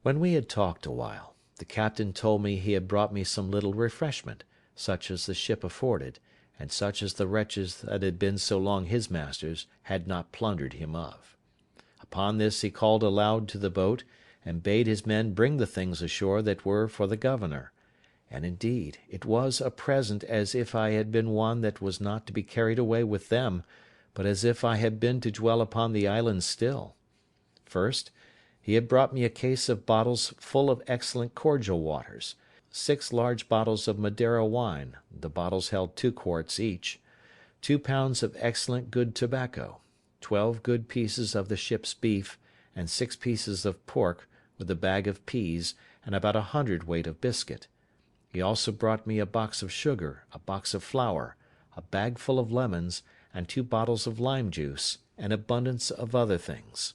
When we had talked a while, the captain told me he had brought me some little refreshment, such as the ship afforded, and such as the wretches that had been so long his masters had not plundered him of. Upon this he called aloud to the boat, and bade his men bring the things ashore that were for the governor; and indeed it was a present as if I had been one that was not to be carried away with them, but as if I had been to dwell upon the island still. First, he had brought me a case of bottles full of excellent cordial waters, 6 large bottles of Madeira wine, the bottles held 2 quarts each, 2 pounds of excellent good tobacco, 12 good pieces of the ship's beef, and 6 pieces of pork, with a bag of peas, and about 100 weight of biscuit. He also brought me a box of sugar, a box of flour, a bag full of lemons, and 2 bottles of lime juice, and abundance of other things.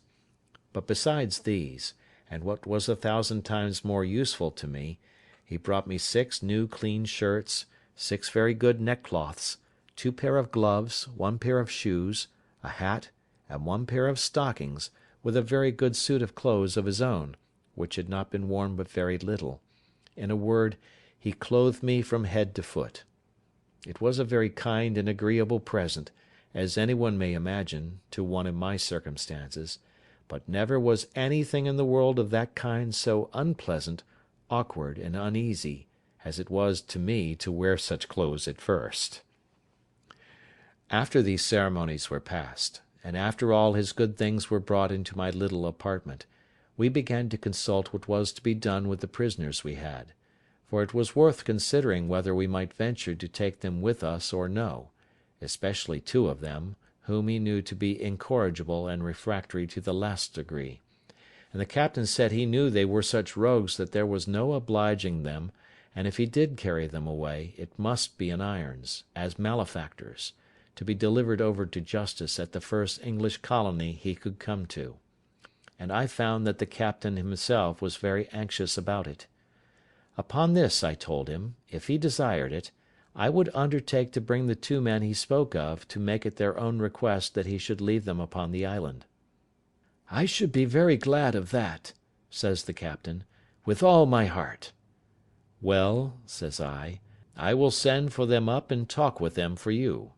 But besides these, and what was 1,000 times more useful to me, he brought me 6 new clean shirts, 6 very good neckcloths, 2 pair of gloves, 1 pair of shoes, a hat, and 1 pair of stockings, with a very good suit of clothes of his own, which had not been worn but very little. In a word, he clothed me from head to foot. It was a very kind and agreeable present, as any one may imagine, to one in my circumstances; but never was anything in the world of that kind so unpleasant, awkward, and uneasy, as it was to me to wear such clothes at first. After these ceremonies were past, and after all his good things were brought into my little apartment, we began to consult what was to be done with the prisoners we had; for it was worth considering whether we might venture to take them with us or no, especially 2 of them, whom he knew to be incorrigible and refractory to the last degree; and the captain said he knew they were such rogues that there was no obliging them, and if he did carry them away, it must be in irons, as malefactors, to be delivered over to justice at the first English colony he could come to; and I found that the captain himself was very anxious about it. Upon this, I told him, if he desired it, I would undertake to bring the 2 men he spoke of to make it their own request that he should leave them upon the island. "I should be very glad of that," says the captain, "with all my heart." "Well," says I will send for them up and talk with them for you."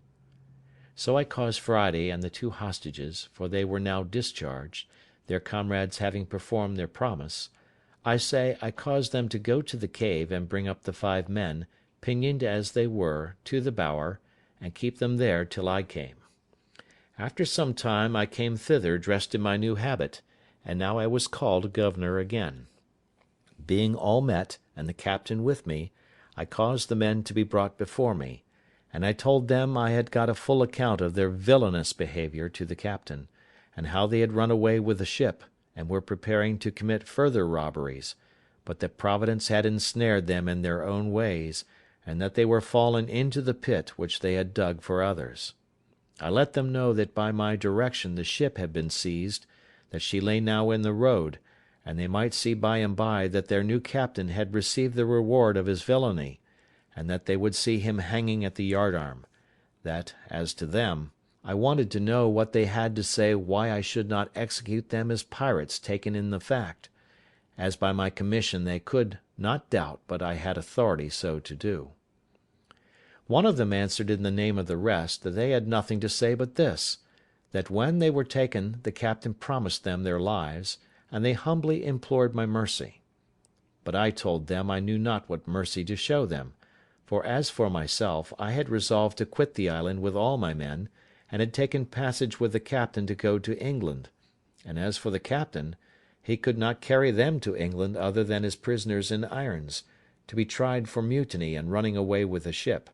So I caused Friday and the 2 hostages, for they were now discharged, their comrades having performed their promise, I caused them to go to the cave and bring up the 5 men, pinioned as they were, to the bower, and keep them there till I came. After some time I came thither dressed in my new habit, and now I was called governor again. Being all met, and the captain with me, I caused the men to be brought before me, and I told them I had got a full account of their villainous behaviour to the captain, and how they had run away with the ship, and were preparing to commit further robberies, but that Providence had ensnared them in their own ways, and that they were fallen into the pit which they had dug for others. I let them know that by my direction the ship had been seized, that she lay now in the road, and they might see by and by that their new captain had received the reward of his villainy, and that they would see him hanging at the yardarm; that, as to them, I wanted to know what they had to say why I should not execute them as pirates taken in the fact, as by my commission they could not doubt but I had authority so to do. One of them answered in the name of the rest that they had nothing to say but this, that when they were taken the captain promised them their lives, and they humbly implored my mercy. But I told them I knew not what mercy to show them, for as for myself, I had resolved to quit the island with all my men, and had taken passage with the captain to go to England; and as for the captain, he could not carry them to England other than as prisoners in irons, to be tried for mutiny and running away with the ship,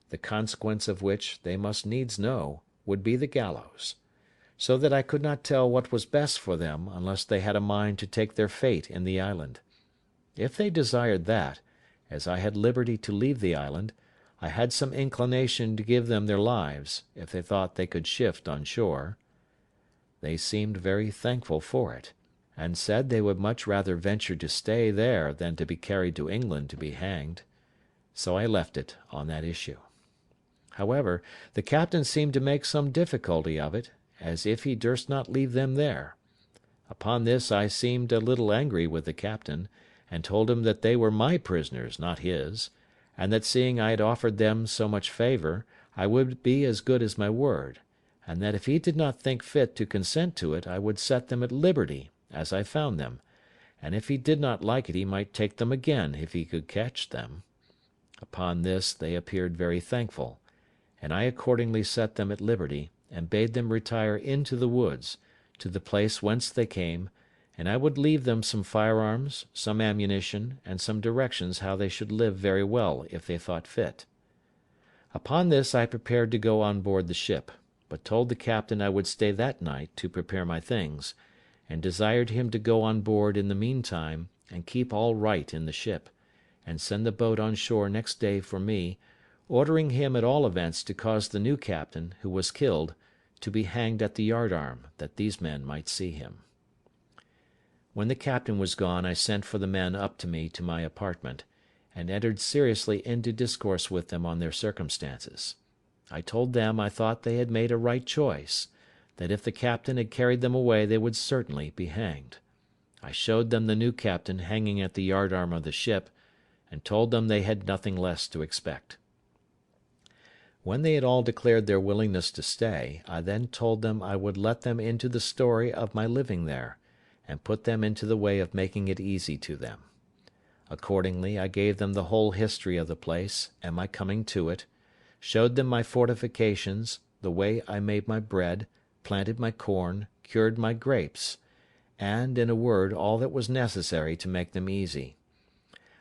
the consequence of which, they must needs know, would be the gallows; so that I could not tell what was best for them unless they had a mind to take their fate in the island. If they desired that, as I had liberty to leave the island, I had some inclination to give them their lives, if they thought they could shift on shore. They seemed very thankful for it, and said they would much rather venture to stay there than to be carried to England to be hanged. So I left it on that issue. However, the captain seemed to make some difficulty of it, as if he durst not leave them there. Upon this I seemed a little angry with the captain, and told him that they were my prisoners, not his, and that seeing I had offered them so much favour, I would be as good as my word, and that if he did not think fit to consent to it, I would set them at liberty, as I found them, and if he did not like it he might take them again if he could catch them. Upon this they appeared very thankful, and I accordingly set them at liberty, and bade them retire into the woods, to the place whence they came, and I would leave them some firearms, some ammunition, and some directions how they should live very well if they thought fit. Upon this I prepared to go on board the ship, but told the captain I would stay that night to prepare my things, and desired him to go on board in the meantime, and keep all right in the ship, and send the boat on shore next day for me, ordering him at all events to cause the new captain, who was killed, to be hanged at the yardarm, that these men might see him. When the captain was gone, I sent for the men up to me to my apartment, and entered seriously into discourse with them on their circumstances. I told them I thought they had made a right choice, that if the captain had carried them away they would certainly be hanged. I showed them the new captain hanging at the yardarm of the ship, and told them they had nothing less to expect. When they had all declared their willingness to stay, I then told them I would let them into the story of my living there, and put them into the way of making it easy to them. Accordingly, I gave them the whole history of the place, and my coming to it, showed them my fortifications, the way I made my bread, planted my corn, cured my grapes, and, in a word, all that was necessary to make them easy.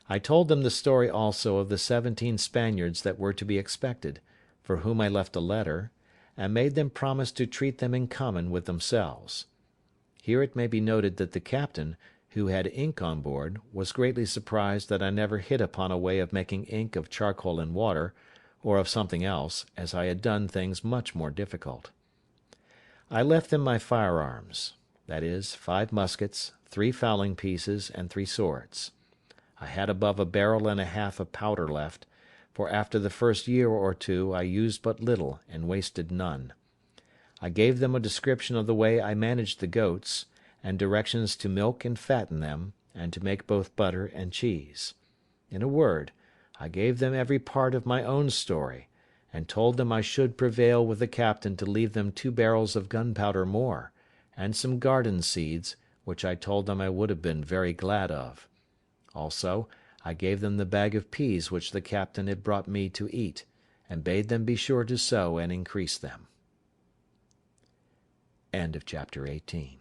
I told them the story also of the 17 Spaniards that were to be expected, for whom I left a letter, and made them promise to treat them in common with themselves. Here it may be noted that the captain, who had ink on board, was greatly surprised that I never hit upon a way of making ink of charcoal and water, or of something else, as I had done things much more difficult. I left them my firearms, viz., 5 muskets, 3 fowling pieces, and 3 swords. I had above a barrel and a half of powder left, for after the first year or two I used but little and wasted none. I gave them a description of the way I managed the goats, and directions to milk and fatten them, and to make both butter and cheese. In a word, I gave them every part of my own story, and told them I should prevail with the captain to leave them 2 barrels of gunpowder more, and some garden seeds, which I told them I would have been very glad of. Also, I gave them the bag of peas which the captain had brought me to eat, and bade them be sure to sow and increase them. End of chapter 18.